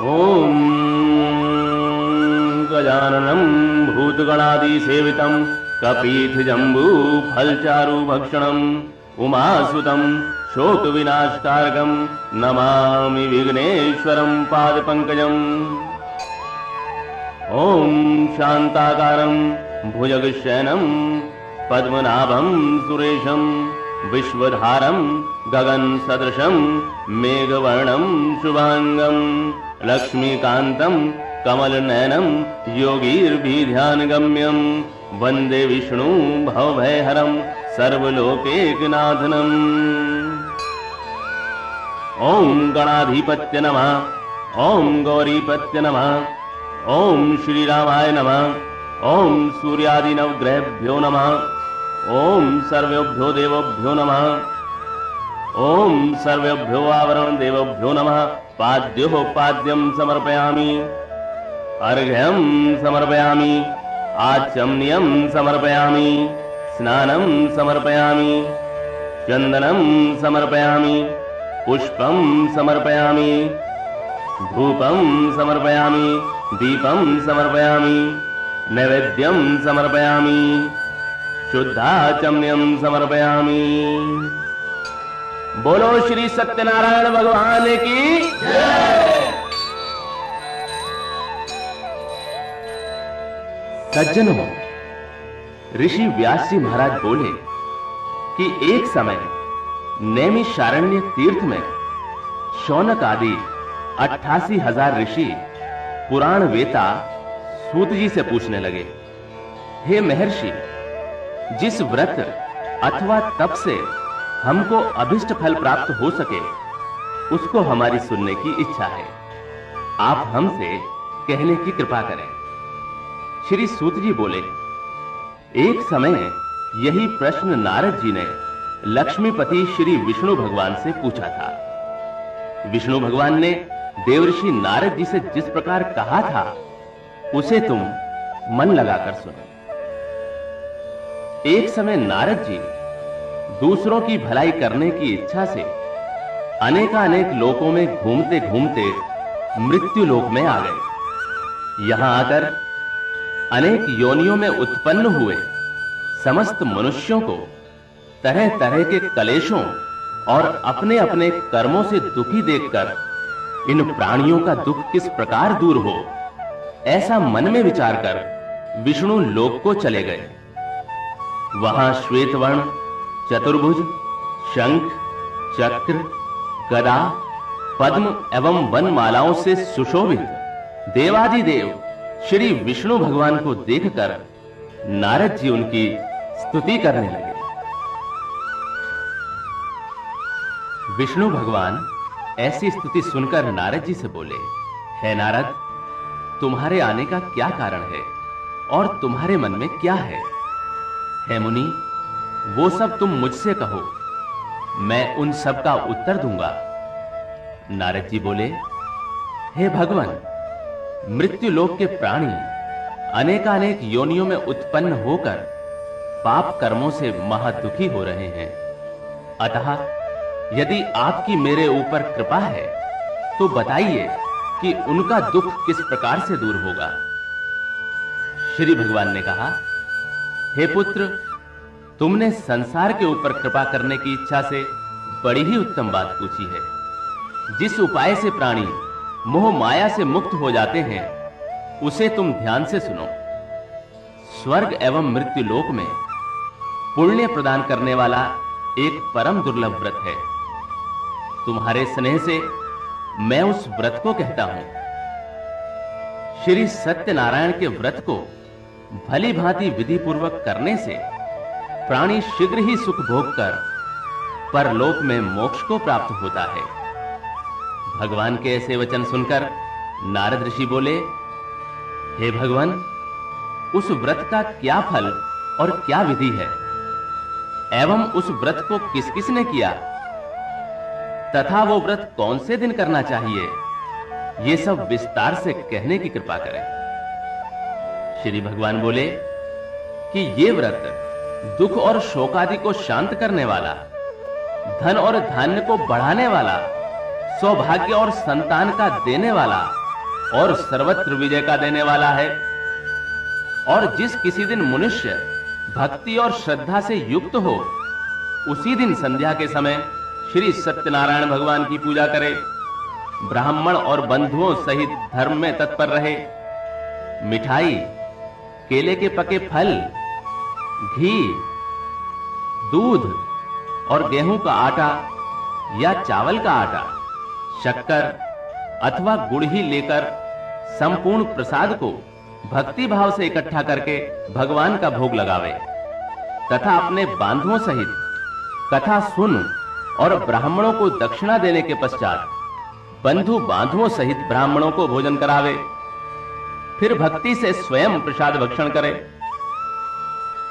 ओम गजाननं भूतगणादिसेवितं कपीथजम्बूफलचारुभक्षणं उमासुतं शोकविनाशकारकं नमामि विघ्नेश्वरं पादपङ्कजम्। ओम शांताकारं भुजगशयनं पद्मनाभं सुरेशं विश्वधारं गगनसदृशं मेघवर्णं शुभांगं लक्ष्मीकान्तं कमलनयनं योगीर्भिध्यानगम्यं वन्दे विष्णु भवभयहरं सर्वलोकैकनाथनम्। ओम गणाधिपत्य नमः। ओम गौरीपत्य नमः। ओम श्रीरामाय नमः। ओम सूर्यादिनवग्रहेभ्यो नमः। ओम सर्वेभ्यो देवभ्यो नमः। ओम सर्वेभ्यो आवरण देवभ्यो नमः। पाद्यो पाद्यं समर्पयामि, अर्घ्यं समर्पयामि, आचमनीयं समर्पयामि, स्नानं समर्पयामि, चन्दनं समर्पयामि, पुष्पं समर्पयामि, धूपं समर्पयामि, दीपं समर्पयामि, नैवेद्यं समर्पयामि, शुद्धाचमनीयं समर्पयामि। बोलो श्री सत्यनारायण भगवान की जय। सज्जनों, ऋषि व्यास जी महाराज बोले कि एक समय नैमिषारण्य तीर्थ में शौनक आदि 88,000 ऋषि पुराण वेता सूत जी से पूछने लगे, हे महर्षि, जिस व्रत अथवा तप से हमको अभिष्ट फल प्राप्त हो सके उसको हमारी सुनने की इच्छा है, आप हमसे कहने की कृपा करें। श्री सूत जी बोले, एक समय यही प्रश्न नारद जी ने लक्ष्मीपति श्री विष्णु भगवान से पूछा था। विष्णु भगवान ने देवर्षि नारद जी से जिस प्रकार कहा था उसे तुम मन लगाकर सुनो। एक समय नारद जी दूसरों की भलाई करने की इच्छा से अनेकानेक लोकों में घूमते घूमते मृत्यु लोक में आ गए। यहां आकर अनेक योनियों में उत्पन्न हुए समस्त मनुष्यों को तरह तरह के कलेशों और अपने अपने कर्मों से दुखी देखकर इन प्राणियों का दुख किस प्रकार दूर हो, ऐसा मन में विचार कर विष्णु लोक को चले गए। वहां श्वेतवर्ण, चतुर्भुज, शंख, चक्र, गदा, पद्म एवं वनमालाओं से सुशोभित देवादिदेव श्री विष्णु भगवान को देखकर नारद जी उनकी स्तुति करने लगे। विष्णु भगवान ऐसी स्तुति सुनकर नारद जी से बोले, हे नारद, तुम्हारे आने का क्या कारण है और तुम्हारे मन में क्या है? हे मुनि, वो सब तुम मुझसे कहो, मैं उन सब का उत्तर दूंगा। नारद जी बोले, हे भगवान, मृत्यु लोक के प्राणी अनेकानेक योनियों में उत्पन्न होकर पाप कर्मों से महादुखी हो रहे हैं। अतः यदि आपकी मेरे ऊपर कृपा है तो बताइए कि उनका दुख किस प्रकार से दूर होगा। श्री भगवान ने कहा, हे पुत्र, तुमने संसार के ऊपर कृपा करने की इच्छा से बड़ी ही उत्तम बात पूछी है। जिस उपाय से प्राणी मोह माया से मुक्त हो जाते हैं उसे तुम ध्यान से सुनो। स्वर्ग एवं मृत्यु लोक में पुण्य प्रदान करने वाला एक परम दुर्लभ व्रत है। तुम्हारे स्नेह से मैं उस व्रत को कहता हूं। श्री सत्यनारायण के व्रत को भली भांति विधि पूर्वक करने से प्राणी शीघ्र ही सुख भोग कर परलोक में मोक्ष को प्राप्त होता है। भगवान के ऐसे वचन सुनकर नारद ऋषि बोले, हे भगवान, उस व्रत का क्या फल और क्या विधि है एवं उस व्रत को किस किस ने किया तथा वो व्रत कौन से दिन करना चाहिए, ये सब विस्तार से कहने की कृपा करें। श्री भगवान बोले कि ये व्रत दुख और शोक आदि को शांत करने वाला, धन और धान्य को बढ़ाने वाला, सौभाग्य और संतान का देने वाला और सर्वत्र विजय का देने वाला है। और जिस किसी दिन मनुष्य भक्ति और श्रद्धा से युक्त हो, उसी दिन संध्या के समय श्री सत्यनारायण भगवान की पूजा करे, ब्राह्मण और बंधुओं सहित धर्म में तत्पर रहे, मिठाई, केले के पके फल, घी, दूध और गेहूं का आटा या चावल का आटा, शक्कर अथवा गुड़ ही लेकर संपूर्ण प्रसाद को भक्ति भाव से इकट्ठा करके भगवान का भोग लगावे तथा अपने बांधुओं सहित कथा सुन और ब्राह्मणों को दक्षिणा देने के पश्चात बंधु बांधुओं सहित ब्राह्मणों को भोजन करावे, फिर भक्ति से स्वयं प्रसाद भक्षण करे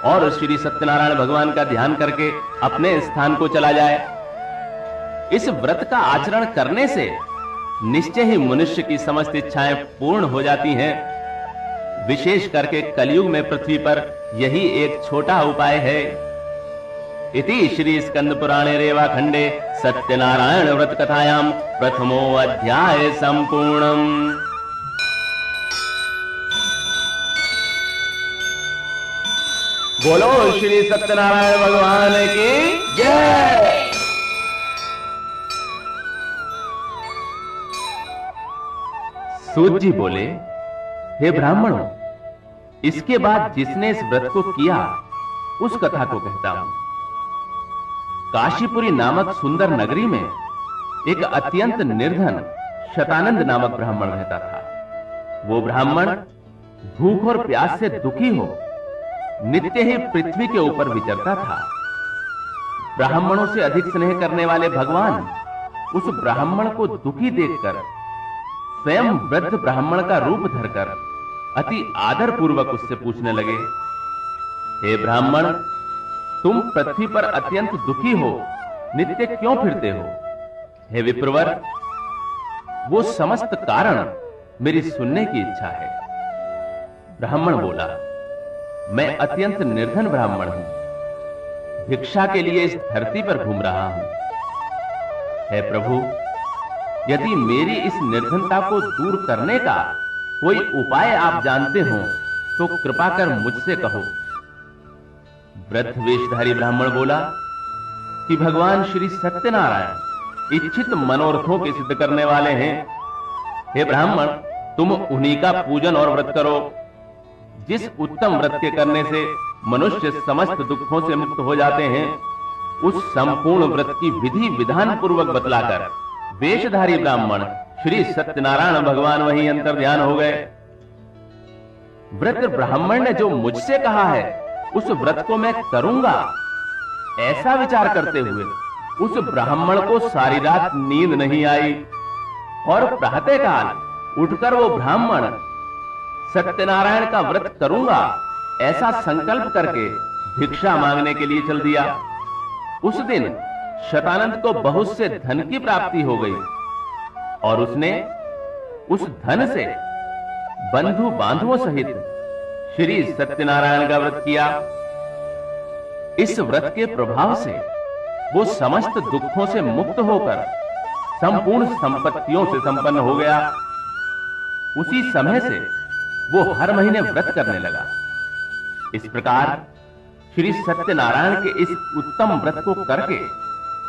और श्री सत्यनारायण भगवान का ध्यान करके अपने स्थान को चला जाए। इस व्रत का आचरण करने से निश्चय ही मनुष्य की समस्त इच्छाएं पूर्ण हो जाती हैं। विशेष करके कलयुग में पृथ्वी पर यही एक छोटा उपाय है। इति श्री स्कंद पुराणे रेवा खंडे सत्यनारायण व्रत कथायाम प्रथमो अध्याय संपूर्णम। बोलो श्री सत्यनारायण भगवान की जय। सूत जी बोले, हे ब्राह्मणों, इसके बाद जिसने इस व्रत को किया उस कथा को कहता हूं। काशीपुरी नामक सुंदर नगरी में एक अत्यंत निर्धन शतानंद नामक ब्राह्मण रहता था। वो ब्राह्मण भूख और प्यास से दुखी हो नित्य ही पृथ्वी के ऊपर विचरता था। ब्राह्मणों से अधिक स्नेह करने वाले भगवान उस ब्राह्मण को दुखी देखकर स्वयं वृद्ध ब्राह्मण का रूप धरकर अति आदर पूर्वक उससे पूछने लगे, हे ब्राह्मण, तुम पृथ्वी पर अत्यंत दुखी हो नित्य क्यों फिरते हो? हे विप्रवर, वो समस्त कारण मेरी सुनने की इच्छा है। ब्राह्मण बोला, मैं अत्यंत निर्धन ब्राह्मण हूं, भिक्षा के लिए इस धरती पर घूम रहा हूं। हे प्रभु, यदि मेरी इस निर्धनता को दूर करने का कोई उपाय आप जानते हो तो कृपा कर मुझसे कहो। वृद्ध वेशधारी ब्राह्मण बोला कि भगवान श्री सत्यनारायण इच्छित मनोरथों के सिद्ध करने वाले हैं। हे ब्राह्मण, तुम उन्हीं का पूजन और व्रत करो। जिस उत्तम व्रत के करने से मनुष्य समस्त दुखों से मुक्त हो जाते हैं, उस संपूर्ण व्रत की विधि विधान पूर्वक बतलाकर वेशधारी ब्राह्मण श्री सत्यनारायण भगवान वहीं अंतर ध्यान हो गए। वृद्ध ब्राह्मण ने जो मुझसे कहा है उस व्रत को मैं करूंगा, ऐसा विचार करते हुए उस ब्राह्मण को सारी रात नींद नहीं आई और प्रातःकाल उठकर वो ब्राह्मण सत्यनारायण का व्रत करूंगा ऐसा संकल्प करके भिक्षा मांगने के लिए चल दिया। उस दिन शतानंद को बहुत से धन की प्राप्ति हो गई और उसने उस धन से बंधु बांधुओं सहित श्री सत्यनारायण का व्रत किया। इस व्रत के प्रभाव से वो समस्त दुखों से मुक्त होकर संपूर्ण संपत्तियों से संपन्न हो गया। उसी समय से वो हर महीने व्रत करने लगा। इस प्रकार श्री सत्यनारायण के इस उत्तम व्रत को करके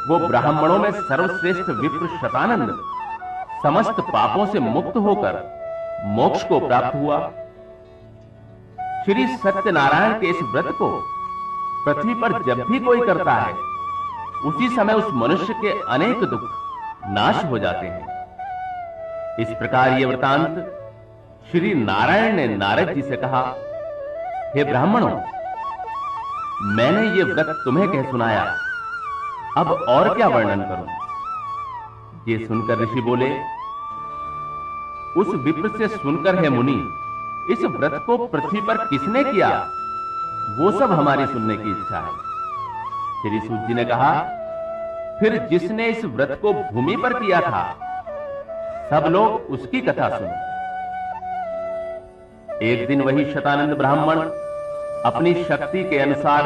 वो ब्राह्मणों में सर्वश्रेष्ठ विप्र शतानंद समस्त पापों से मुक्त होकर मोक्ष को प्राप्त हुआ। श्री सत्यनारायण के इस व्रत को पृथ्वी पर जब भी कोई करता है, उसी समय उस मनुष्य के अनेक दुख नाश हो जाते हैं। इस प्रकार यह वृतांत श्री नारायण ने नारद जी से कहा, हे ब्राह्मणों, मैंने ये व्रत तुम्हें कह सुनाया, अब और क्या वर्णन करूं? ये सुनकर ऋषि बोले, उस विप्र से सुनकर हे मुनि, इस व्रत को पृथ्वी पर किसने किया, वो सब हमारी सुनने की इच्छा है। श्री सूत जी ने कहा, फिर जिसने इस व्रत को भूमि पर किया था, सब लोग उसकी कथा सुनो। एक दिन वही शतानंद ब्राह्मण अपनी शक्ति के अनुसार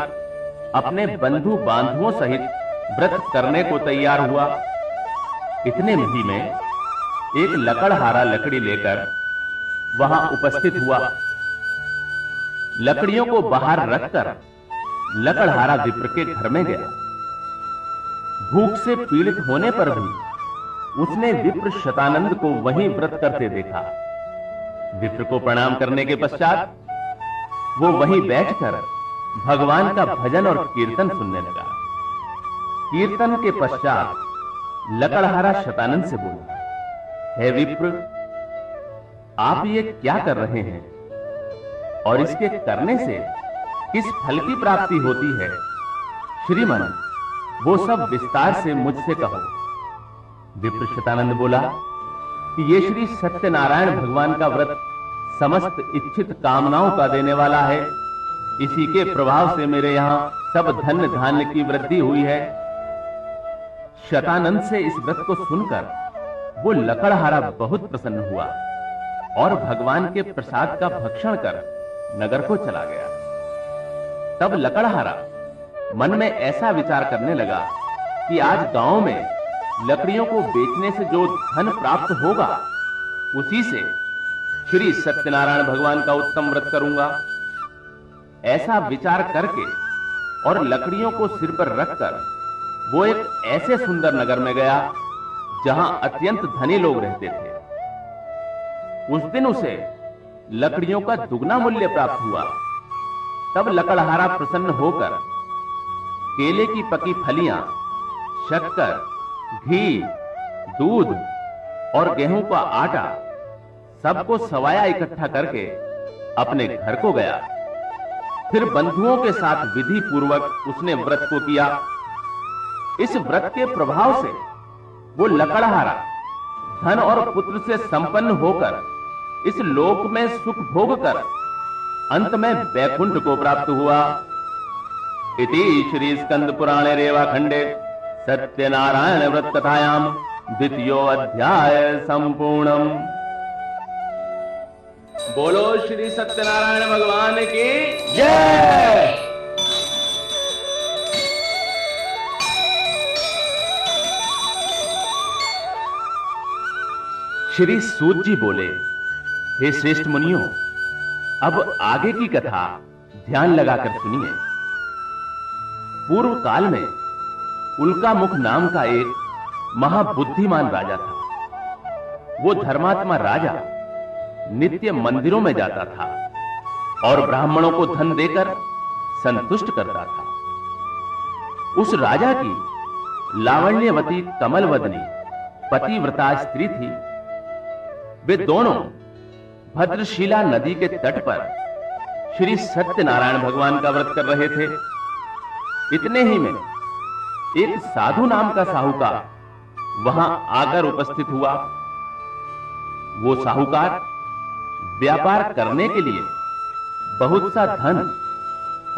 अपने बंधु बांधुओं सहित व्रत करने को तैयार हुआ। इतने ही में एक लकड़हारा लकड़ी लेकर वहां उपस्थित हुआ। लकड़ियों को बाहर रखकर लकड़हारा विप्र के घर में गया। भूख से पीड़ित होने पर भी उसने विप्र शतानंद को वहीं व्रत करते देखा। विप्र को प्रणाम करने के पश्चात वो वहीं बैठकर भगवान का भजन और कीर्तन सुनने लगा। कीर्तन के पश्चात लकड़हारा शतानंद से बोला, हे विप्र, आप ये क्या कर रहे हैं और इसके करने से किस फल की प्राप्ति होती है? श्रीमान, वो सब विस्तार से मुझसे कहो। विप्र शतानंद बोला कि ये श्री सत्यनारायण भगवान का व्रत समस्त इच्छित कामनाओं का देने वाला है। इसी के प्रभाव से मेरे यहां सब धन धान्य की वृद्धि हुई है। शतानंद से इस व्रत को सुनकर वो लकड़हारा बहुत प्रसन्न हुआ और भगवान के प्रसाद का भक्षण कर नगर को चला गया। तब लकड़हारा मन में ऐसा विचार करने लगा कि आज गांव में लकड़ियों को बेचने से जो धन प्राप्त होगा उसी से श्री सत्यनारायण भगवान का उत्तम व्रत करूंगा। ऐसा विचार करके और लकड़ियों को सिर पर रखकर वो एक ऐसे सुंदर नगर में गया जहां अत्यंत धनी लोग रहते थे। उस दिन उसे लकड़ियों का दुगना मूल्य प्राप्त हुआ। तब लकड़हारा प्रसन्न होकर केले की पकी फलियां, शक्कर, घी, दूध और गेहूं का आटा सबको सवाया इकट्ठा करके अपने घर को गया। फिर बंधुओं के साथ विधि पूर्वक उसने व्रत को किया। इस व्रत के प्रभाव से वो लकड़हारा धन और पुत्र से संपन्न होकर इस लोक में सुख भोग कर अंत में वैकुंठ को प्राप्त हुआ। इति श्री स्कंद पुराणे रेवाखंडे सत्यनारायण व्रत कथायाम द्वितीयो अध्याय संपूर्णम। बोलो श्री सत्यनारायण भगवान की जय। श्री सूत जी बोले, हे श्रेष्ठ मुनियों, अब आगे की कथा ध्यान लगाकर सुनिए। पूर्व काल में उल्कामुख नाम का एक महाबुद्धिमान राजा था। वो धर्मात्मा राजा नित्य मंदिरों में जाता था और ब्राह्मणों को धन देकर संतुष्ट करता था। उस राजा की लावण्यवती कमलवदनी पतिव्रता स्त्री थी। वे दोनों भद्रशिला नदी के तट पर श्री सत्यनारायण भगवान का व्रत कर रहे थे। इतने ही में एक साधु नाम का साहूकार वहां आकर उपस्थित हुआ। वो साहूकार व्यापार करने के लिए बहुत सा धन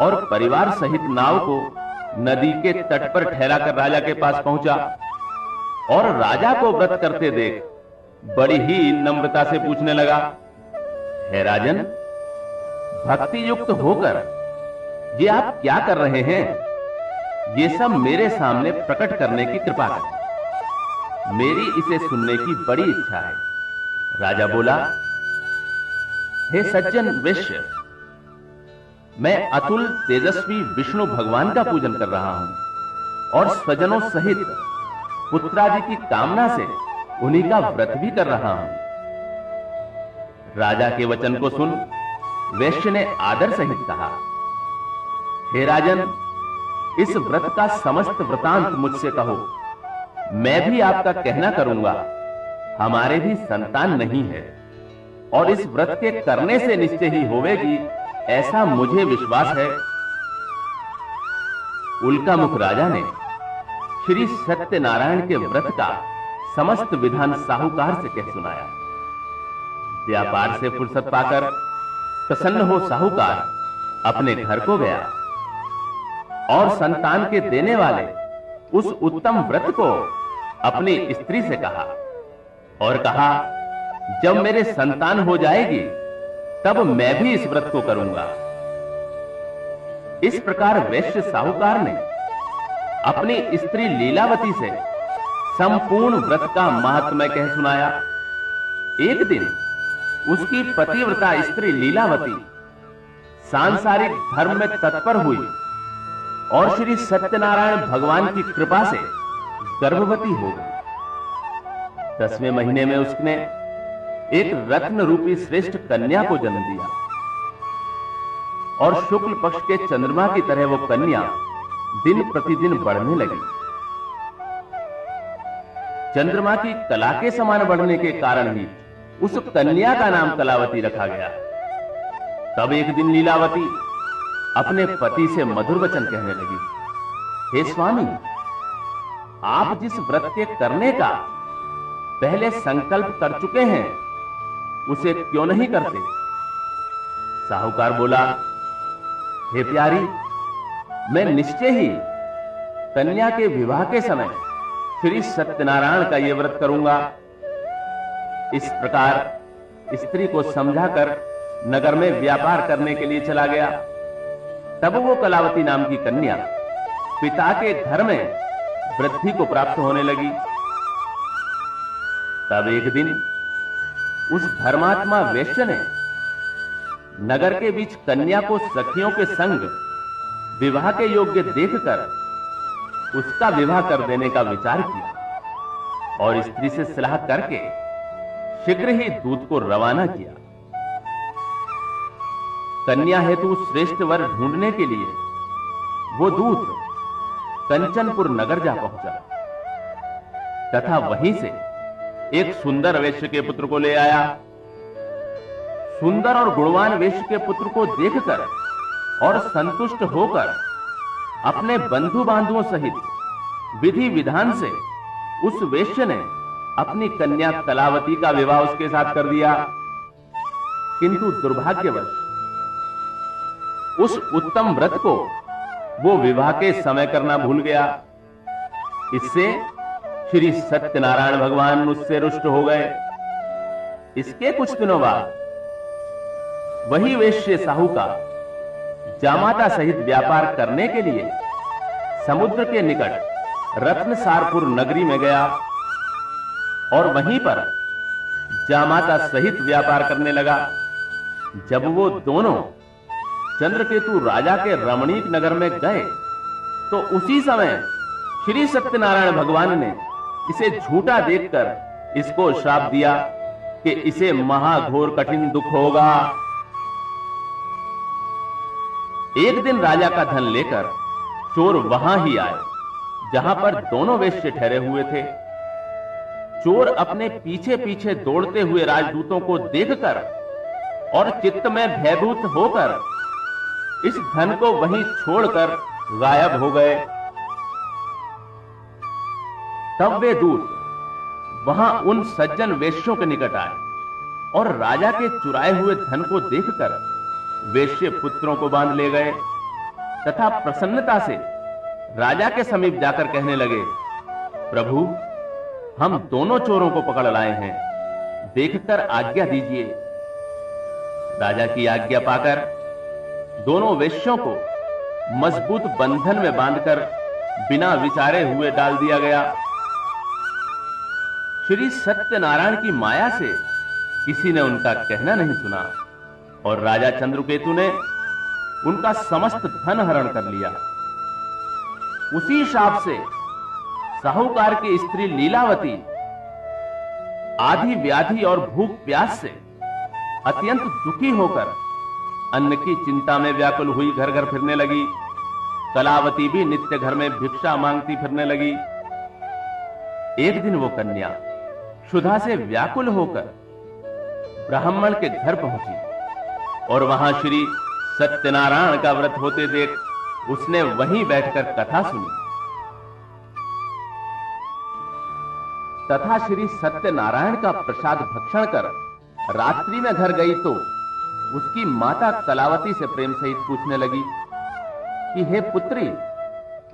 और परिवार सहित नाव को नदी के तट पर ठहराकर राजा के पास पहुंचा और राजा को व्रत करते देख बड़ी ही नम्रता से पूछने लगा, हे राजन, भक्ति युक्त होकर ये आप क्या कर रहे हैं? ये सब मेरे सामने प्रकट करने की कृपा करें। मेरी इसे सुनने की बड़ी इच्छा है। राजा बोला, हे सज्जन वैश्य, मैं अतुल तेजस्वी विष्णु भगवान का पूजन कर रहा हूं और स्वजनों सहित पुत्रादि की कामना से उन्हीं का व्रत भी कर रहा हूं। राजा के वचन को सुन वैश्य ने आदर सहित कहा, हे राजन, इस व्रत का समस्त वृतांत मुझसे कहो। मैं भी आपका कहना करूंगा। हमारे भी संतान नहीं है और इस व्रत के करने से निश्चय ही होवेगी, ऐसा मुझे विश्वास है। उल्कामुख राजा ने श्री सत्यनारायण के व्रत का समस्त विधान साहूकार से कह सुनाया। व्यापार से फुर्सत पाकर प्रसन्न हो साहूकार अपने घर को गया और संतान के देने वाले उस उत्तम व्रत को अपनी स्त्री से कहा और कहा, जब मेरे संतान हो जाएगी तब मैं भी इस व्रत को करूंगा। इस प्रकार वैश्य साहूकार ने अपनी स्त्री लीलावती से संपूर्ण व्रत का महात्म्य कह सुनाया। एक दिन उसकी पतिव्रता स्त्री लीलावती सांसारिक धर्म में तत्पर हुई और श्री सत्यनारायण भगवान की कृपा से गर्भवती हो गई। 10वें महीने में उसने एक रत्न रूपी श्रेष्ठ कन्या को जन्म दिया और शुक्ल पक्ष के चंद्रमा की तरह वो कन्या दिन प्रतिदिन बढ़ने लगी। चंद्रमा की कला के समान बढ़ने के कारण ही उस कन्या का नाम कलावती रखा गया। तब एक दिन लीलावती अपने पति से मधुर वचन कहने लगी, हे स्वामी, आप जिस व्रत के करने का पहले संकल्प कर चुके हैं उसे क्यों नहीं करते? साहूकार बोला, हे प्यारी, मैं निश्चय ही कन्या के विवाह के समय श्री सत्यनारायण का यह व्रत करूंगा। इस प्रकार स्त्री को समझाकर नगर में व्यापार करने के लिए चला गया। तब वो कलावती नाम की कन्या पिता के घर में वृद्धि को प्राप्त होने लगी। तब एक दिन उस धर्मात्मा वैश्य ने नगर के बीच कन्या को सखियों के संग विवाह के योग्य देखकर उसका विवाह कर देने का विचार किया और स्त्री से सलाह करके शीघ्र ही दूत को रवाना किया। कन्या हेतु श्रेष्ठ वर ढूंढने के लिए वो दूत कंचनपुर नगर जा पहुंचा तथा वहीं से एक सुंदर वैश्य के पुत्र को ले आया। सुंदर और गुणवान वैश्य के पुत्र को देखकर और संतुष्ट होकर अपने बंधु बांधुओं सहित विधि विधान से उस वैश्य ने अपनी कन्या कलावती का विवाह उसके साथ कर दिया। किंतु दुर्भाग्यवश उस उत्तम व्रत को वो विवाह के समय करना भूल गया। इससे श्री सत्यनारायण भगवान उससे रुष्ट हो गए। इसके कुछ दिनों बाद वही वैश्य साहूकार जामाता सहित व्यापार करने के लिए समुद्र के निकट रत्नसारपुर नगरी में गया और वहीं पर जामाता सहित व्यापार करने लगा। जब वो दोनों चंद्रकेतु राजा के रमणीक नगर में गए तो उसी समय श्री सत्यनारायण भगवान ने इसे झूठा देखकर इसको श्राप दिया कि इसे महाघोर कठिन दुख होगा। एक दिन राजा का धन लेकर चोर वहां ही आए जहां पर दोनों वैश्य ठहरे हुए थे। चोर अपने पीछे पीछे दौड़ते हुए राजदूतों को देखकर और चित्त में भयभीत होकर इस धन को वहीं छोड़कर गायब हो गए। तब वे दूत वहां उन सज्जन वैश्यों के निकट आए और राजा के चुराए हुए धन को देखकर वैश्य पुत्रों को बांध ले गए तथा प्रसन्नता से राजा के समीप जाकर कहने लगे, प्रभु, हम दोनों चोरों को पकड़ लाए हैं, देखकर आज्ञा दीजिए। राजा की आज्ञा पाकर दोनों वैश्यों को मजबूत बंधन में बांधकर बिना विचारे हुए डाल दिया गया। श्री सत्यनारायण की माया से किसी ने उनका कहना नहीं सुना और राजा चंद्रकेतु ने उनका समस्त धन हरण कर लिया। उसी शाप से साहूकार की स्त्री लीलावती आधी व्याधि और भूख प्यास से अत्यंत दुखी होकर अन्न की चिंता में व्याकुल हुई घर घर फिरने लगी। कलावती भी नित्य घर में भिक्षा मांगती फिरने लगी। एक दिन वो कन्या क्षुधा से व्याकुल होकर ब्राह्मण के घर पहुंची और वहां श्री सत्यनारायण का व्रत होते देख उसने वहीं बैठकर कथा सुनी तथा श्री सत्यनारायण का प्रसाद भक्षण कर रात्रि में घर गई तो उसकी माता कलावती से प्रेम सहित पूछने लगी कि हे पुत्री,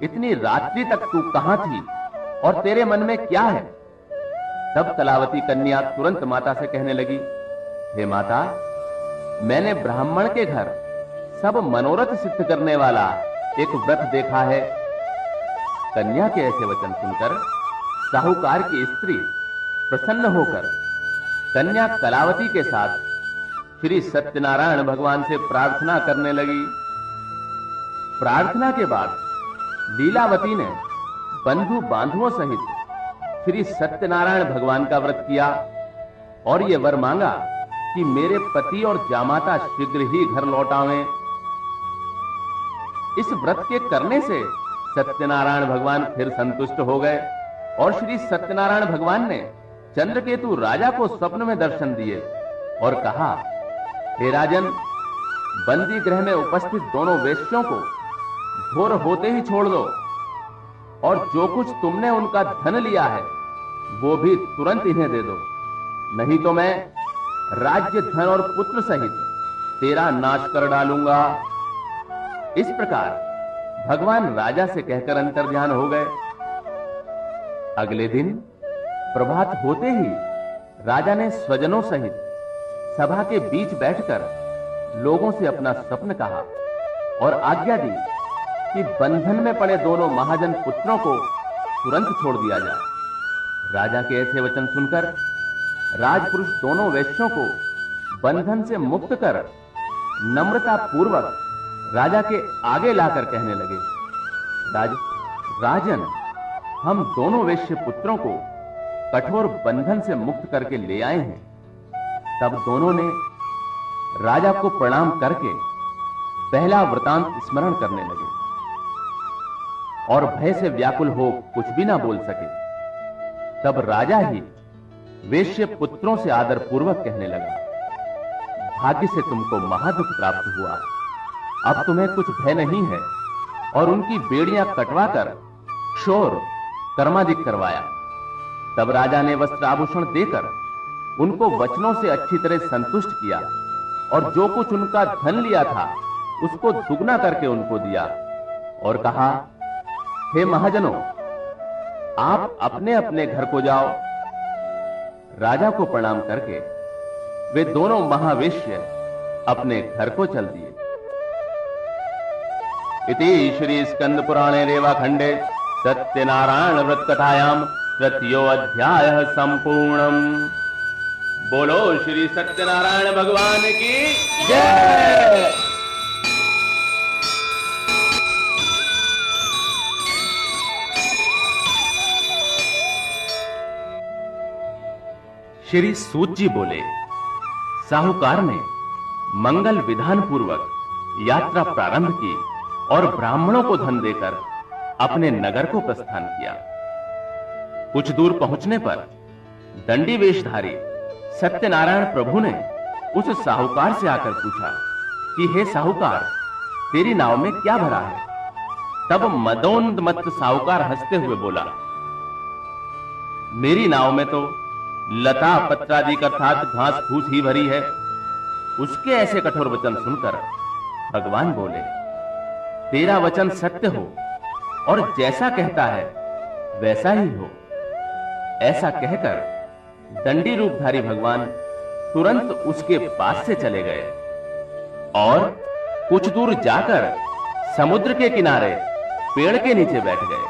इतनी रात्रि तक तू कहां थी और तेरे मन में क्या है? तब कलावती कन्या तुरंत माता से कहने लगी, हे माता, मैंने ब्राह्मण के घर सब मनोरथ सिद्ध करने वाला एक व्रत देखा है। कन्या के ऐसे वचन सुनकर साहूकार की स्त्री प्रसन्न होकर कन्या कलावती के साथ श्री सत्यनारायण भगवान से प्रार्थना करने लगी। प्रार्थना के बाद लीलावती ने बंधु बांधुओं सहित श्री सत्यनारायण भगवान का व्रत किया और यह वर मांगा कि मेरे पति और जामाता शीघ्र ही घर लौट आवें। इस व्रत के करने से सत्यनारायण भगवान फिर संतुष्ट हो गए और श्री सत्यनारायण भगवान ने चंद्रकेतु राजा को स्वप्न में दर्शन दिए और कहा, हे राजन, बंदी गृह में उपस्थित दोनों वेश्यों को भोर होते ही छोड़ दो और जो कुछ तुमने उनका धन लिया है वो भी तुरंत इन्हें दे दो, नहीं तो मैं राज्य, धन और पुत्र सहित तेरा नाश कर डालूंगा। इस प्रकार भगवान राजा से कहकर अंतर्ध्यान हो गए। अगले दिन प्रभात होते ही राजा ने स्वजनों सहित सभा के बीच बैठकर लोगों से अपना स्वप्न कहा और आज्ञा दी कि बंधन में पड़े दोनों महाजन पुत्रों को तुरंत छोड़ दिया जाए। राजा के ऐसे वचन सुनकर राजपुरुष दोनों वेश्यों को बंधन से मुक्त कर नम्रता पूर्वक राजा के आगे लाकर कहने लगे, राजन, हम दोनों वेश्य पुत्रों को कठोर बंधन से मुक्त करके ले आए हैं। तब दोनों ने राजा को प्रणाम करके पहला वृतांत स्मरण करने लगे और भय से व्याकुल हो कुछ भी ना बोल सके। तब राजा ही वेश्य पुत्रों से आदर पूर्वक कहने लगा, भाग्य से तुमको महादुख प्राप्त हुआ, अब तुम्हें कुछ भय नहीं है। और उनकी बेड़ियां कटवाकर क्षौर कर्मादिक करवाया। तब राजा ने वस्त्र आभूषण देकर उनको वचनों से अच्छी तरह संतुष्ट किया और जो कुछ उनका धन लिया था उसको दुगना करके उनको दिया और कहा, हे महाजनों, आप अपने अपने घर को जाओ। राजा को प्रणाम करके वे दोनों महावेश्य अपने घर को चल दिए। इति श्री स्कंद पुराणे रेवाखंडे सत्यनारायण व्रत कथायां तृतीयो अध्यायः संपूर्णम्। बोलो श्री सत्यनारायण भगवान की जय। श्री सूत जी बोले, साहूकार ने मंगल विधान पूर्वक यात्रा प्रारंभ की और ब्राह्मणों को धन देकर अपने नगर को प्रस्थान किया। कुछ दूर पहुंचने पर दंडी वेशधारी सत्यनारायण प्रभु ने उस साहूकार से आकर पूछा कि हे साहूकार, तेरी नाव में क्या भरा है? तब मदोन्मत्त साहूकार हंसते हुए बोला, मेरी नाव में तो लता पत्रादि अर्थात घास फूस ही भरी है। उसके ऐसे कठोर वचन सुनकर भगवान बोले, तेरा वचन सत्य हो और जैसा कहता है वैसा ही हो। ऐसा कहकर दंडी रूपधारी भगवान तुरंत उसके पास से चले गए और कुछ दूर जाकर समुद्र के किनारे पेड़ के नीचे बैठ गए।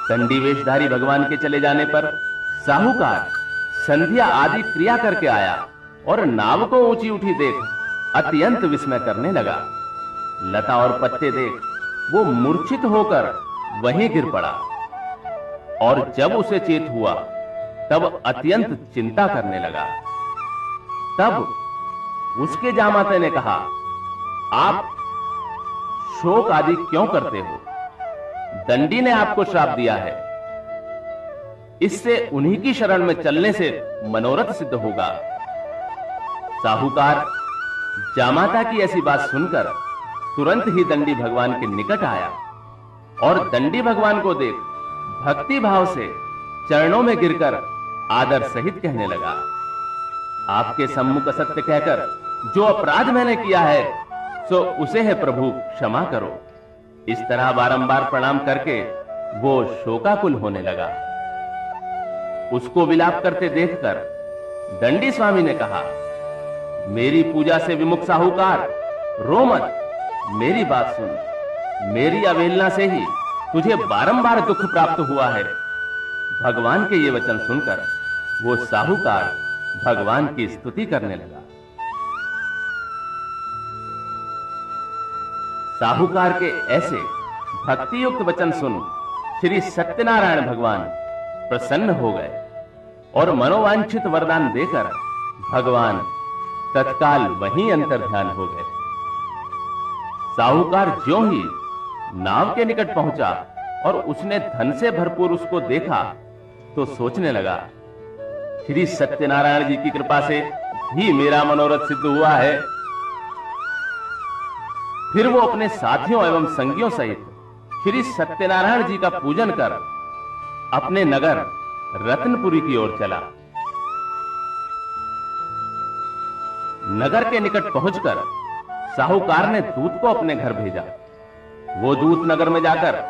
दंडी वेशधारी भगवान के चले जाने पर साहूकार संध्या आदि क्रिया करके आया और नाव को ऊंची उठी देख अत्यंत विस्मय करने लगा। लता और पत्ते देख वो मूर्छित होकर वहीं गिर पड़ा और जब उसे चेत हुआ तब अत्यंत चिंता करने लगा। तब उसके जामाते ने कहा, आप शोक आदि क्यों करते हो? दंडी ने आपको श्राप दिया है, इससे उन्हीं की शरण में चलने से मनोरथ सिद्ध होगा। साहूकार जामाता की ऐसी बात सुनकर तुरंत ही दंडी भगवान के निकट आया और दंडी भगवान को देख भक्ति भाव से चरणों में गिरकर आदर सहित कहने लगा, आपके सम्मुख असत्य कहकर जो अपराध मैंने किया है सो उसे है प्रभु क्षमा करो। इस तरह बारंबार प्रणाम करके वो शोकाकुल होने लगा। उसको विलाप करते देखकर दंडी स्वामी ने कहा, मेरी पूजा से विमुख साहूकार, रो मत, मेरी बात सुन। मेरी अवहेलना से ही तुझे बारंबार दुख प्राप्त हुआ है। भगवान के ये वचन सुनकर वो साहूकार भगवान की स्तुति करने लगा। साहूकार के ऐसे भक्ति युक्त वचन सुन श्री सत्यनारायण भगवान प्रसन्न हो गए और मनोवांछित वरदान देकर भगवान तत्काल वहीं अंतर्ध्यान हो गए। साहूकार ज्यों ही नाव के निकट पहुंचा और उसने धन से भरपूर उसको देखा तो सोचने लगा, श्री सत्यनारायण जी की कृपा से ही मेरा मनोरथ सिद्ध हुआ है। फिर वो अपने साथियों एवं संगियों सहित श्री सत्यनारायण जी का पूजन कर अपने नगर रत्नपुरी की ओर चला। नगर के निकट पहुंचकर साहूकार ने दूत को अपने घर भेजा। वो दूत नगर में जाकर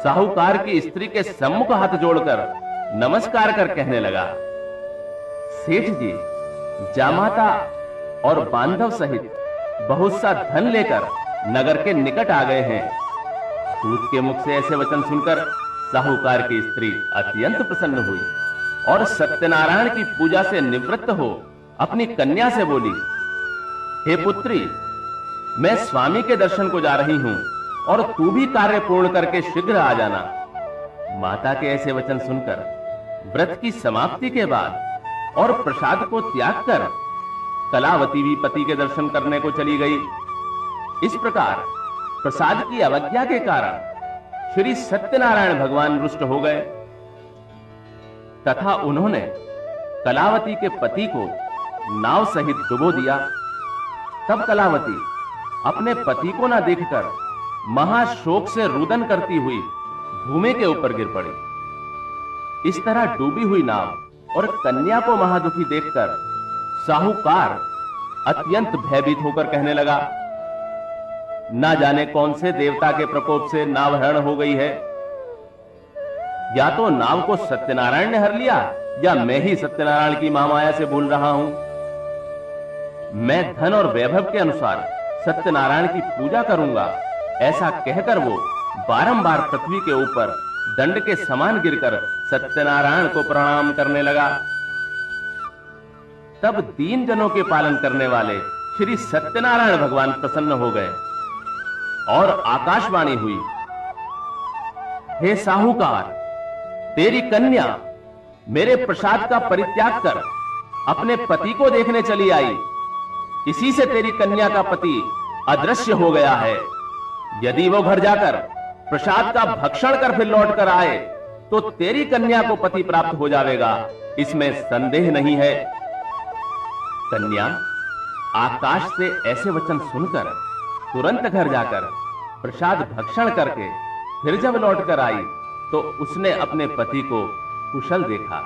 साहूकार की स्त्री के सम्मुख हाथ जोड़कर नमस्कार कर कहने लगा, सेठ जी जामाता और बांधव सहित बहुत सा धन लेकर नगर के निकट आ गए हैं। दूत के मुख से ऐसे वचन सुनकर साहूकार की स्त्री अत्यंत प्रसन्न हुई और सत्यनारायण की पूजा से निवृत्त हो अपनी कन्या से बोली, हे पुत्री, मैं स्वामी के दर्शन को जा रही हूं और तू भी कार्य पूर्ण करके शीघ्र आ जाना। माता के ऐसे वचन सुनकर व्रत की समाप्ति के बाद और प्रसाद को त्याग कर कलावती भी पति के दर्शन करने को चली गई। इस प्रकार प्रसाद की अवज्ञा के कारण श्री सत्यनारायण भगवान रुष्ट हो गए तथा उन्होंने कलावती के पति को नाव सहित डुबो दिया। तब कलावती अपने पति को न देखकर महाशोक से रुदन करती हुई भूमि के ऊपर गिर पड़ी। इस तरह डूबी हुई नाव और कन्या को महादुखी देखकर साहूकार अत्यंत भयभीत होकर कहने लगा, ना जाने कौन से देवता के प्रकोप से नाव हरण हो गई है। या तो नाव को सत्यनारायण ने हर लिया या मैं ही सत्यनारायण की महामाया से भूल रहा हूं। मैं धन और वैभव के अनुसार सत्यनारायण की पूजा करूंगा, ऐसा कहकर वो बारंबार पृथ्वी के ऊपर दंड के समान गिरकर सत्यनारायण को प्रणाम करने लगा। तब दीन जनों के पालन करने वाले श्री सत्यनारायण भगवान प्रसन्न हो गए और आकाशवाणी हुई, हे साहूकार, तेरी कन्या मेरे प्रसाद का परित्याग कर अपने पति को देखने चली आई। इसी से तेरी कन्या का पति अदृश्य हो गया है। यदि वो घर जाकर प्रसाद का भक्षण कर फिर लौट कर आए तो तेरी कन्या को पति प्राप्त हो जाएगा, इसमें संदेह नहीं है। कन्या आकाश से ऐसे वचन सुनकर तुरंत घर जाकर प्रसाद भक्षण करके फिर जब लौट कर आई तो उसने अपने पति को कुशल देखा।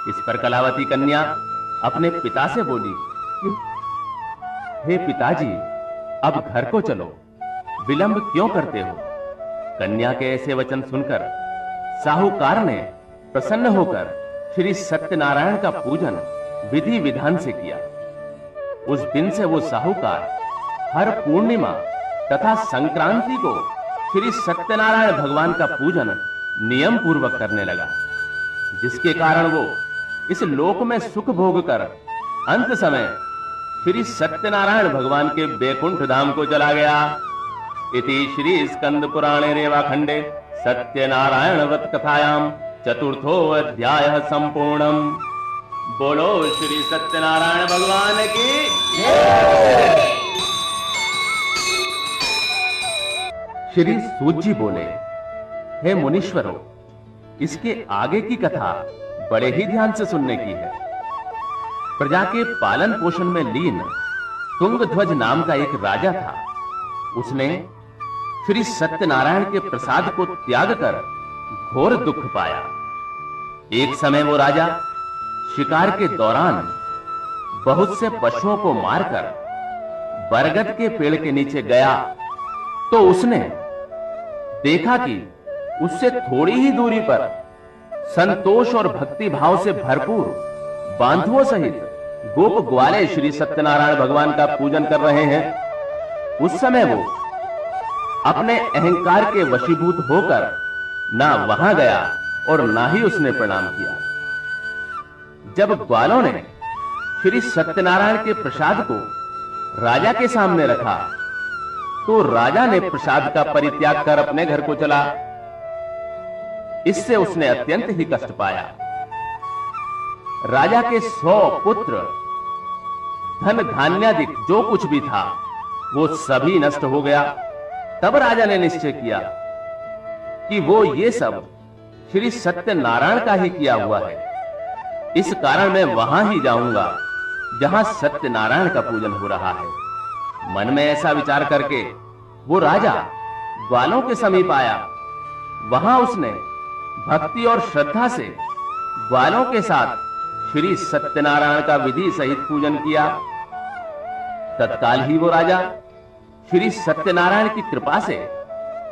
इस पर कलावती कन्या अपने पिता से बोली, हे पिताजी, अब घर को चलो, विलंब क्यों करते हो? कन्या के ऐसे वचन सुनकर साहूकार ने प्रसन्न होकर श्री सत्यनारायण का पूजन विधि विधान से किया। उस दिन से वो साहूकार हर पूर्णिमा तथा संक्रांति को श्री सत्यनारायण भगवान का पूजन नियम पूर्वक करने लगा, जिसके कारण वो इस लोक में सुख भोग कर अंत समय श्री सत्यनारायण भगवान के बैकुंठ धाम को चला गया। इति श्री स्कंद पुराणे रेवाखंडे सत्यनारायण व्रत कथायाम चतुर्थो अध्याय संपूर्णम। बोलो श्री सत्यनारायण भगवान की जय। श्री सूत जी बोले, हे मुनीश्वरों, इसके आगे की कथा बड़े ही ध्यान से सुनने की है। प्रजा के पालन पोषण में लीन तुंगध्वज नाम का एक राजा था। उसने श्री सत्यनारायण के प्रसाद को त्याग कर घोर दुख पाया। एक समय वो राजा शिकार के दौरान बहुत से पशुओं को मारकर बरगद के पेड़ के नीचे गया तो उसने देखा कि उससे थोड़ी ही दूरी पर संतोष और भक्ति भाव से भरपूर बांधुओं सहित गोप ग्वाले श्री सत्यनारायण भगवान का पूजन कर रहे हैं। उस समय वो अपने अहंकार के वशीभूत होकर ना वहां गया और ना ही उसने प्रणाम किया। जब ग्वालों ने श्री सत्यनारायण के प्रसाद को राजा के सामने रखा तो राजा ने प्रसाद का परित्याग कर अपने घर को चला। इससे उसने अत्यंत ही कष्ट पाया। राजा के 100 पुत्र, धन धान्यादि जो कुछ भी था वो सभी नष्ट हो गया। तब राजा ने निश्चय किया कि वो ये सब श्री सत्यनारायण का ही किया हुआ है। इस कारण मैं वहां ही जाऊंगा जहां सत्यनारायण का पूजन हो रहा है। मन में ऐसा विचार करके वो राजा ग्वालों के समीप आया। वहां उसने भक्ति और श्रद्धा से ग्वालों के साथ श्री सत्यनारायण का विधि सहित पूजन किया। तत्काल ही वो राजा श्री सत्यनारायण की कृपा से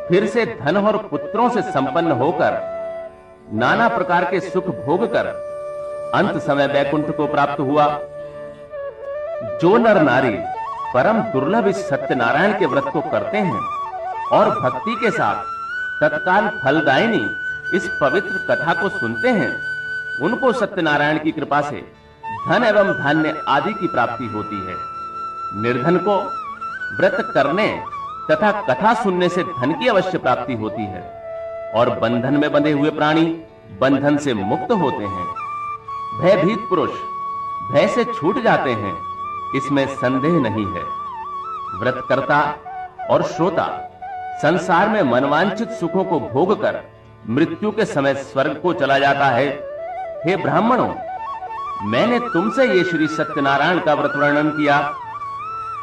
फिर से धन और पुत्रों से संपन्न होकर नाना प्रकार के सुख भोग कर अंत समय वैकुंठ को प्राप्त हुआ। जो नर नारी परम दुर्लभ इस सत्यनारायण के व्रत को करते हैं और भक्ति के साथ तत्काल फलदायिनी इस पवित्र कथा को सुनते हैं, उनको सत्यनारायण की कृपा से धन एवं धान्य आदि की प्राप्ति होती है। निर्धन को व्रत करने तथा कथा सुनने से धन की अवश्य प्राप्ति होती है और बंधन में बंधे हुए प्राणी बंधन से मुक्त होते हैं। भयभीत पुरुष भय से छूट जाते हैं, इसमें संदेह नहीं है। व्रतकर्ता और श्रोता संसार में मनवांछित सुखों को भोग कर मृत्यु के समय स्वर्ग को चला जाता है। हे ब्राह्मणों, मैंने तुमसे ये श्री सत्यनारायण का व्रत वर्णन किया,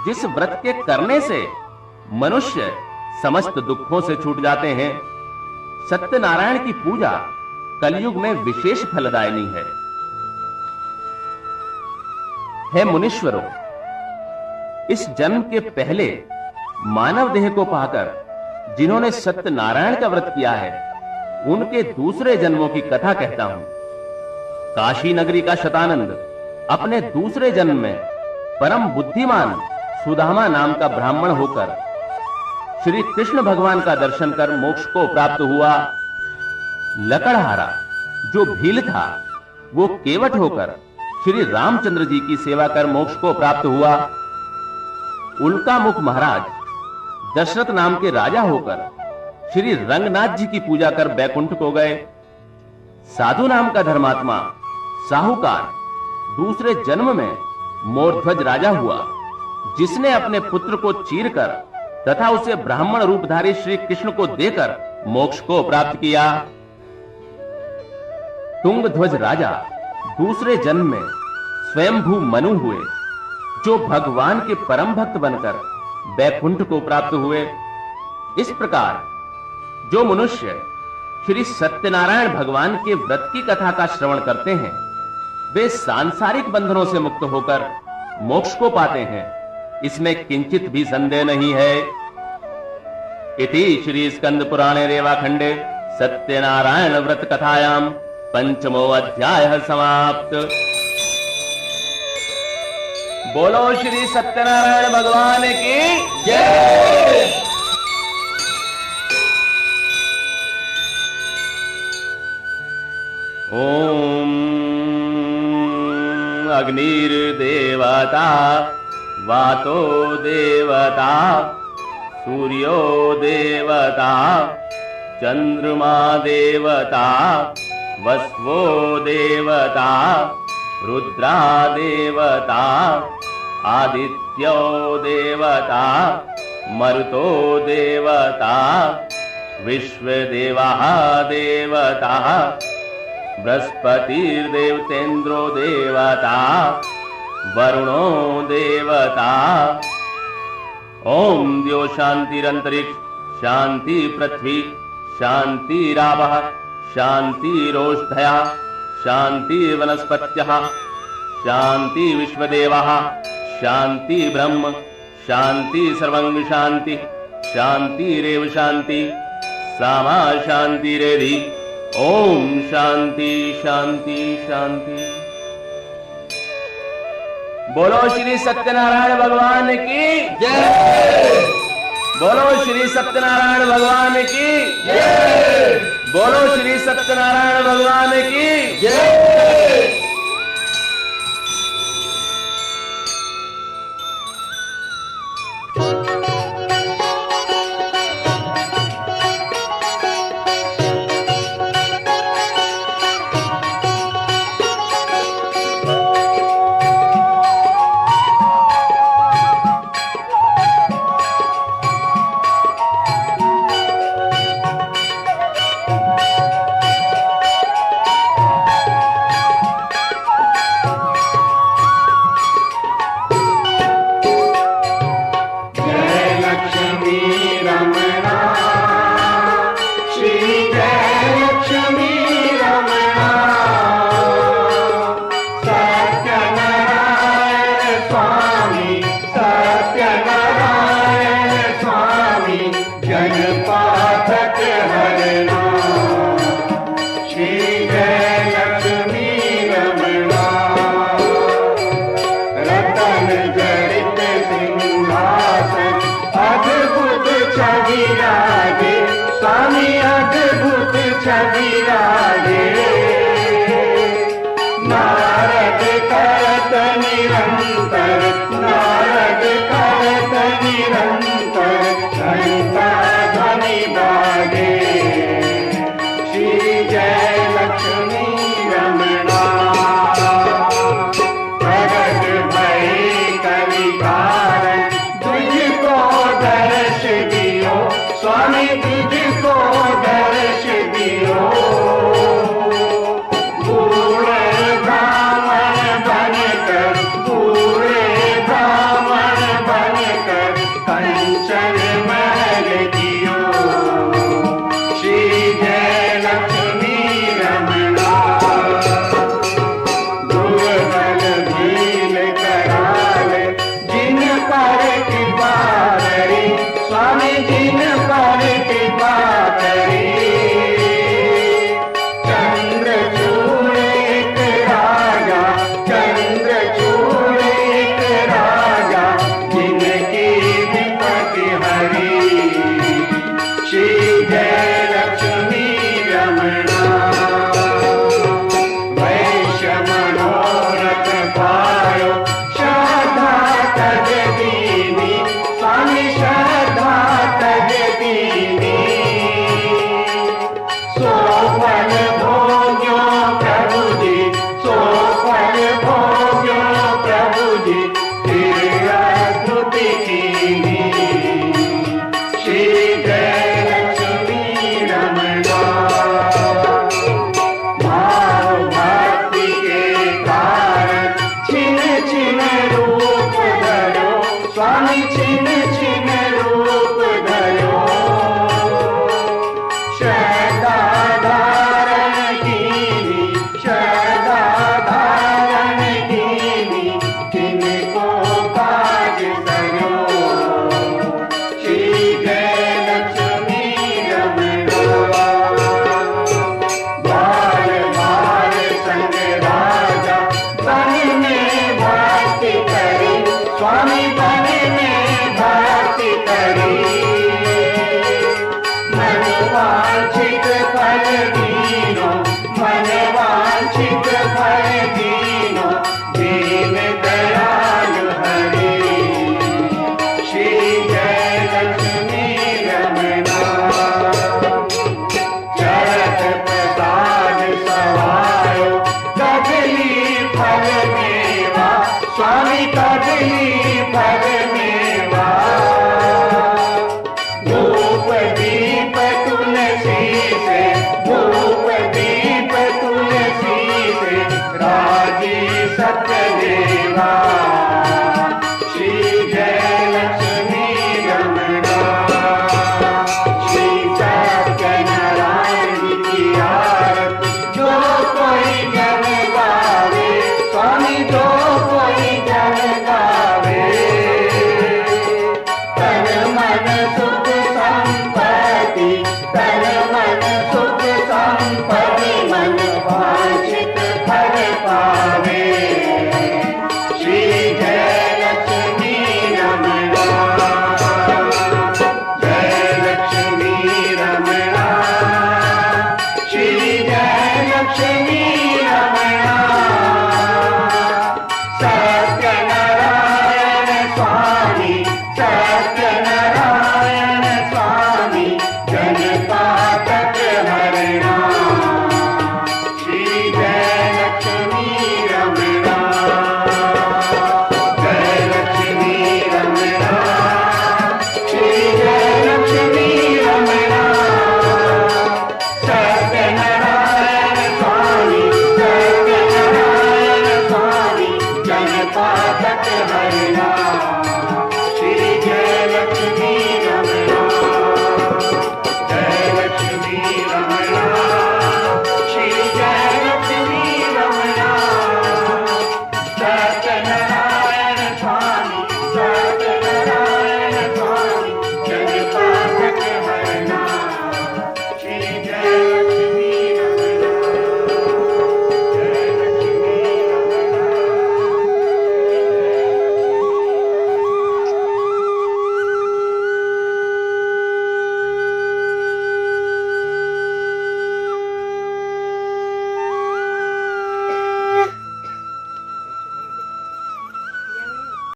जिस व्रत के करने से मनुष्य समस्त दुखों से छूट जाते हैं। सत्यनारायण की पूजा कलयुग में विशेष फलदायिनी है। हे मुनीश्वरों, इस जन्म के पहले मानव देह को पाकर जिन्होंने सत्यनारायण का व्रत किया है, उनके दूसरे जन्मों की कथा कहता हूं। काशी नगरी का शतानंद अपने दूसरे जन्म में परम बुद्धिमान सुदामा नाम का ब्राह्मण होकर श्री कृष्ण भगवान का दर्शन कर मोक्ष को प्राप्त हुआ। लकड़हारा जो भील था, वो केवट होकर श्री रामचंद्र जी की सेवा कर मोक्ष को प्राप्त हुआ। उल्का मुख महाराज दशरथ नाम के राजा होकर श्री रंगनाथ जी की पूजा कर बैकुंठ को गए। साधु नाम का धर्मात्मा साहूकार दूसरे जन्म में मोरध्वज राजा हुआ, जिसने अपने पुत्र को चीरकर तथा उसे ब्राह्मण रूपधारी श्री कृष्ण को देकर मोक्ष को प्राप्त किया। तुंगध्वज राजा दूसरे जन्म में स्वयंभू मनु हुए, जो भगवान के परम भक्त बनकर बैकुंठ को प्राप्त हुए। इस प्रकार जो मनुष्य श्री सत्यनारायण भगवान के व्रत की कथा का श्रवण करते हैं, वे सांसारिक बंधनों से मुक्त होकर मोक्ष को पाते हैं, इसमें किंचित भी संदेह नहीं है। इति श्री स्कंद पुराणे रेवाखंडे सत्यनारायण व्रत कथायां पंचमो अध्याय समाप्त। बोलो श्री सत्यनारायण भगवान की जय। ओम अग्निर्देवता वातो देवता सूर्यो देवता चंद्रमा देवता वस्वो देवता रुद्रा देवता आदित्यो देवता मरुतो देवता विश्वदेवः देवता बृहस्पतिर्देवतेन्द्रो देवता वरुणो देवता। ओम द्यो शांतिरंतरिक्ष शांति पृथ्वी शांतिरावः शांतिरोषधयः शांति वनस्पत्यः शांति विश्वदेवः शांति ब्रह्म शांति सर्वं शांति शांतिरेव शांति सामा शांतिरेधि। ओम शांति शांति शांति। बोलो श्री सत्यनारायण भगवान की जय। बोलो श्री सत्यनारायण भगवान की जय। बोलो श्री सत्यनारायण भगवान की जय।